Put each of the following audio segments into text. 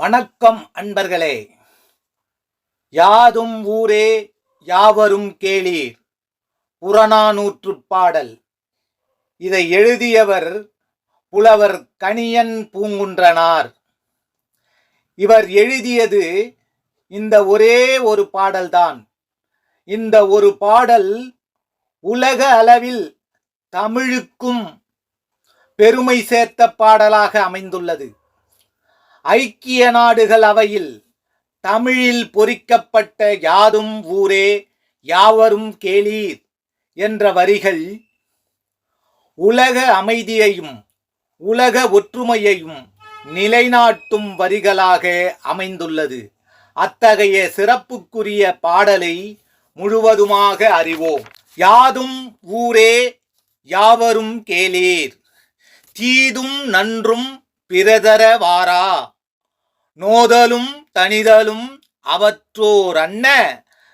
வணக்கம் அன்பர்களே. யாதும் ஊரே யாவரும் கேளீர் புறநானூற்றுப் பாடல். இதை எழுதியவர் புலவர் கணியன் பூங்குன்றனார். இவர் எழுதியது இந்த ஒரே ஒரு பாடல்தான். இந்த ஒரு பாடல் உலக அளவில் தமிழுக்கும் பெருமை சேர்த்த பாடலாக அமைந்துள்ளது. ஐக்கிய நாடுகள் அவையில் தமிழில் பொறிக்கப்பட்ட யாதும் ஊரே யாவரும் கேளீர் என்ற வரிகள் உலக அமைதியையும் உலக ஒற்றுமையையும் நிலைநாட்டும் வரிகளாக அமைந்துள்ளது. அத்தகைய சிறப்புக்குரிய பாடலை முழுவதுமாக அறிவோம். யாதும் ஊரே யாவரும் கேளீர், தீதும் நன்றும் பிறதர வாரா, நோதலும் தனிதலும் அவற்றோர் அன்ன,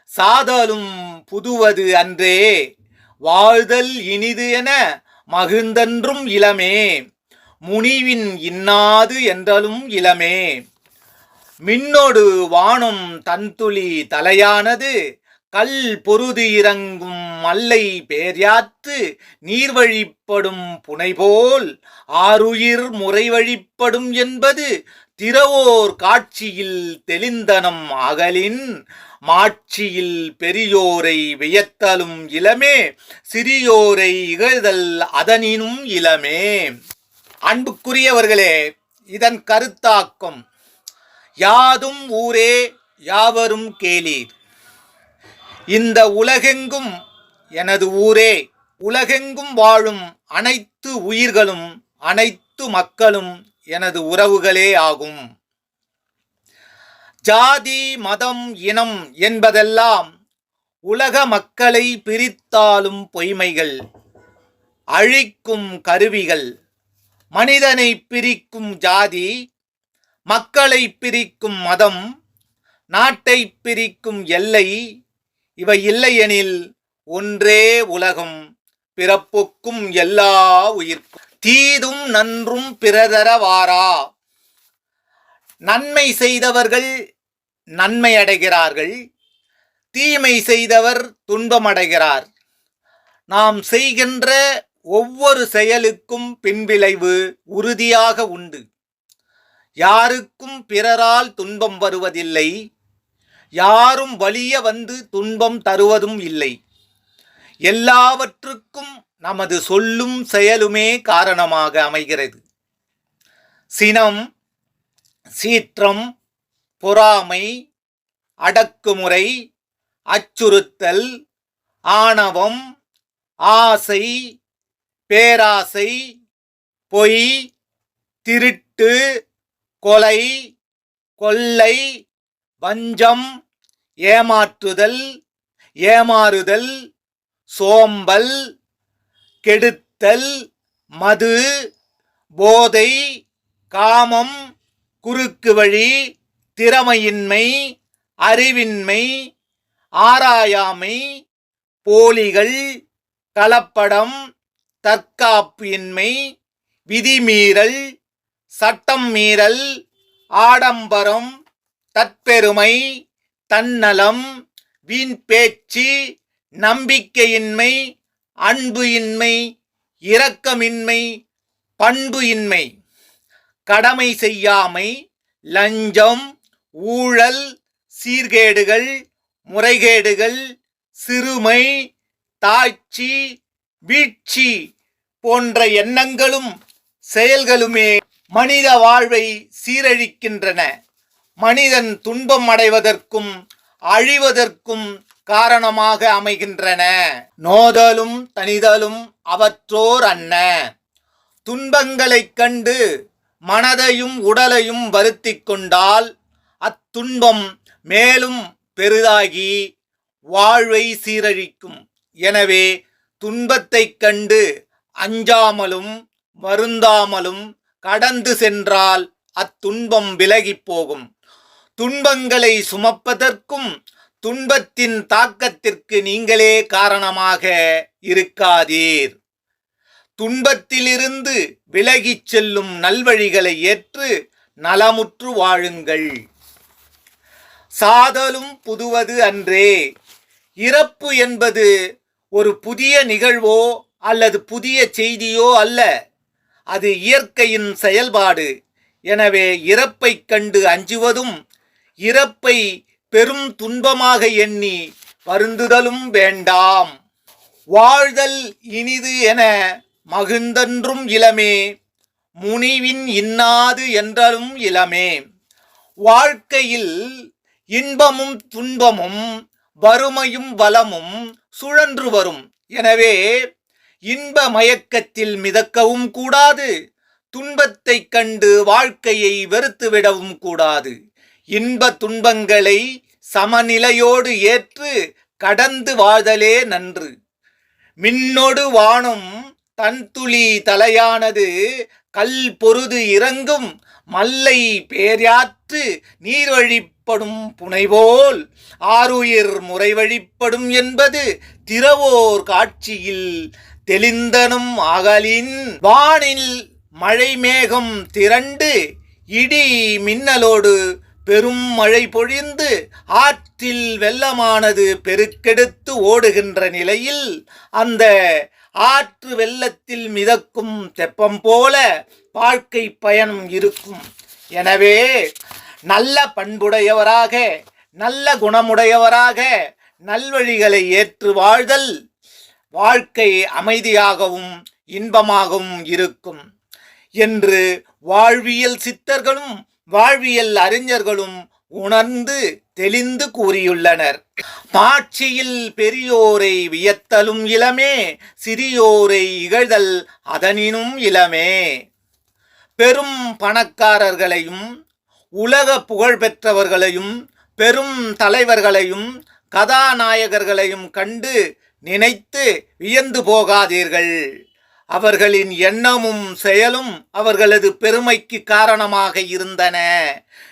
சாதலும் புதுவது அன்றே, வாழ்தல் இனிது என மகிழ்ந்தன்றும் இளமே, முனிவின் இன்னாது என்றலும் இளமே. மின்னொடு வானம் தன்துளி தலையானது, கல் பொருது இறங்கும் மல்லை பேர்யாத்து, நீர் வழிப்படும் புனைபோல் ஆருயிர் முறை வழிப்படும் என்பது திறவோர் காட்சியில் தெளிந்தனம் அகலின், மாட்சியில் பெரியோரை வியத்தலும் இளமே, சிறியோரை இகழ்தல் அதனினும் இளமே. அன்புக்குரியவர்களே, இதன் கருத்தாக்கம் யாதும் ஊரே யாவரும் கேளீர். இந்த உலகெங்கும் எனது ஊரே, உலகெங்கும் வாழும் அனைத்து உயிர்களும் அனைத்து மக்களும் எனது உறவுகளே ஆகும். ஜாதி மதம் இனம் என்பதெல்லாம் உலக மக்களை பிரித்தாலும் பொய்மைகள், அழிக்கும் கருவிகள். மனிதனை பிரிக்கும் ஜாதி, மக்களை பிரிக்கும் மதம், நாட்டை பிரிக்கும் எல்லை, இவை இல்லையெனில் ஒன்றே உலகம், பிறப்புக்கும் எல்லா உயிர்க்கும். தீதும் நன்றும் பிறதர வாரா. நன்மை செய்தவர்கள் நன்மை அடைகிறார்கள், தீமை செய்தவர் துன்பமடைகிறார். நாம் செய்கின்ற ஒவ்வொரு செயலுக்கும் பின்விளைவு உறுதியாக உண்டு. யாருக்கும் பிறரால் துன்பம் வருவதில்லை, யாரும் வலிய வந்து துன்பம் தருவதும் இல்லை. எல்லாவற்றுக்கும் நமது சொல்லும் செயலுமே காரணமாக அமைகிறது. சினம், சீற்றம், பொறாமை, அடக்குமுறை, அச்சுறுத்தல், ஆணவம், ஆசை, பேராசை, பொய், திருட்டு, கொலை, கொள்ளை, வஞ்சம், ஏமாற்றுதல், ஏமாறுதல், சோம்பல், கெடுத்தல், மது, போதை, காமம், குறுக்கு வழி, திறமையின்மை, அறிவின்மை, ஆராயாமை, போலிகள், கலப்படம், தற்காப்பு இன்மை, விதிமீறல், சட்டம் மீறல், ஆடம்பரம், தற்பெருமை, தன்னலம், வீண் பேச்சு, நம்பிக்கையின்மை, அன்பு இன்மை, இரக்கமின்மை, பண்பு இன்மை, கடமை செய்யாமை, லஞ்சம், ஊழல், சீர்கேடுகள், முறைகேடுகள், சிறுமை, தாழ்ச்சி, வீழ்ச்சி போன்ற எண்ணங்களும் செயல்களுமே மனித வாழ்வை சீரழிக்கின்றன. மனிதன் துன்பம் அடைவதற்கும் அழிவதற்கும் காரணமாக அமைகின்றன. நோதலும் தனிதலும் அவற்றோர் அன்ன. துன்பங்களைக் கண்டு மனதையும் உடலையும் வருத்திக் கொண்டால் அத்துன்பம் மேலும் பெரிதாகி வாழ்வை சீரழிக்கும். எனவே துன்பத்தைக் கண்டு அஞ்சாமலும் வருந்தாமலும் கடந்து சென்றால் அத்துன்பம் விலகிப் போகும். துன்பங்களை சுமப்பதற்கும் துன்பத்தின் தாக்கத்திற்கு நீங்களே காரணமாக இருக்காதீர். துன்பத்திலிருந்து விலகிச் செல்லும் நல்வழிகளை ஏற்று நலமுற்று வாழுங்கள். சாதலும் புதுவது அன்றே. இறப்பு என்பது ஒரு புதிய நிகழ்வோ அல்லது புதிய செய்தியோ அல்ல. அது இயற்கையின் செயல்பாடு. எனவே இறப்பைக் கண்டு அஞ்சுவதும் இறப்பை பெரும் துன்பமாக எண்ணி வருந்துதலும் வேண்டாம். வாழ்தல் இனிது என மகிழ்ந்தன்றும் இளமே, முனிவின் இன்னாது என்றலும் இளமே. வாழ்க்கையில் இன்பமும் துன்பமும் வறுமையும் வளமும் சுழன்று வரும். எனவே இன்ப மயக்கத்தில் மிதக்கவும் கூடாது, துன்பத்தைக் கண்டு வாழ்க்கையை வெறுத்துவிடவும் கூடாது. இன்ப துன்பங்களை சமநிலையோடு ஏற்று கடந்து வாழ்தலே நன்று. மின்னொடு வானும் தன்துளி தலையானது, கல் பொருது இறங்கும் மல்லை பேர்யாற்று நீர்வழிப்படும் புனைவோல் ஆருயிர் முறைவழிப்படும் என்பது திறவோர் காட்சியில் தெளிந்தனும் ஆகலின். வானில் மழை மேகம் திரண்டு இடி மின்னலோடு பெரும் மழை பொழிந்து ஆற்றில் வெள்ளமானது பெருக்கெடுத்து ஓடுகின்ற நிலையில் அந்த ஆற்று வெள்ளத்தில் மிதக்கும் தெப்பம் போல வாழ்க்கை பயணம் இருக்கும். எனவே நல்ல பண்புடையவராக, நல்ல குணமுடையவராக நல்வழிகளை ஏற்று வாழ்தல் வாழ்க்கை அமைதியாகவும் இன்பமாகவும் இருக்கும் என்று வாழ்வியல் சித்தர்களும் வாழ்வியல் அறிஞர்களும் உணர்ந்து தெளிந்து கூறியுள்ளனர். மாட்சியில் பெரியோரை வியத்தலும் இளமே, சிறியோரை இகழ்தல் அதனினும் இளமே. பெரும் பணக்காரர்களையும் உலக புகழ் பெற்றவர்களையும் பெரும் தலைவர்களையும் கதாநாயகர்களையும் கண்டு நினைத்து வியந்து போகாதீர்கள். அவர்களின் எண்ணமும் செயலும் அவர்களது பெருமைக்கு காரணமாக இருந்தன.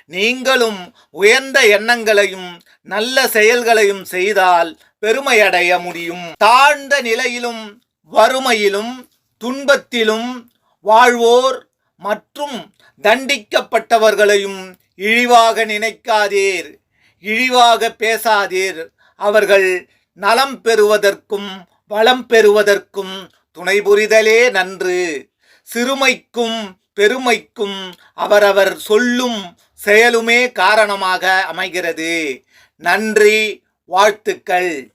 நீங்களும் உயர்ந்த எண்ணங்களையும் நல்ல செயல்களையும் செய்தால் பெருமையடைய முடியும். தாழ்ந்த நிலையிலும் வறுமையிலும் துன்பத்திலும் வாழ்வோர் மற்றும் தண்டிக்கப்பட்டவர்களையும் இழிவாக நினைக்காதீர், இழிவாக பேசாதீர். அவர்கள் நலம் பெறுவதற்கும் வளம் பெறுவதற்கும் துணை புரிதலே நன்று. சிறுமைக்கும் பெருமைக்கும் அவரவர் சொல்லும் செயலுமே காரணமாக அமைகிறது. நன்றி, வாழ்த்துக்கள்.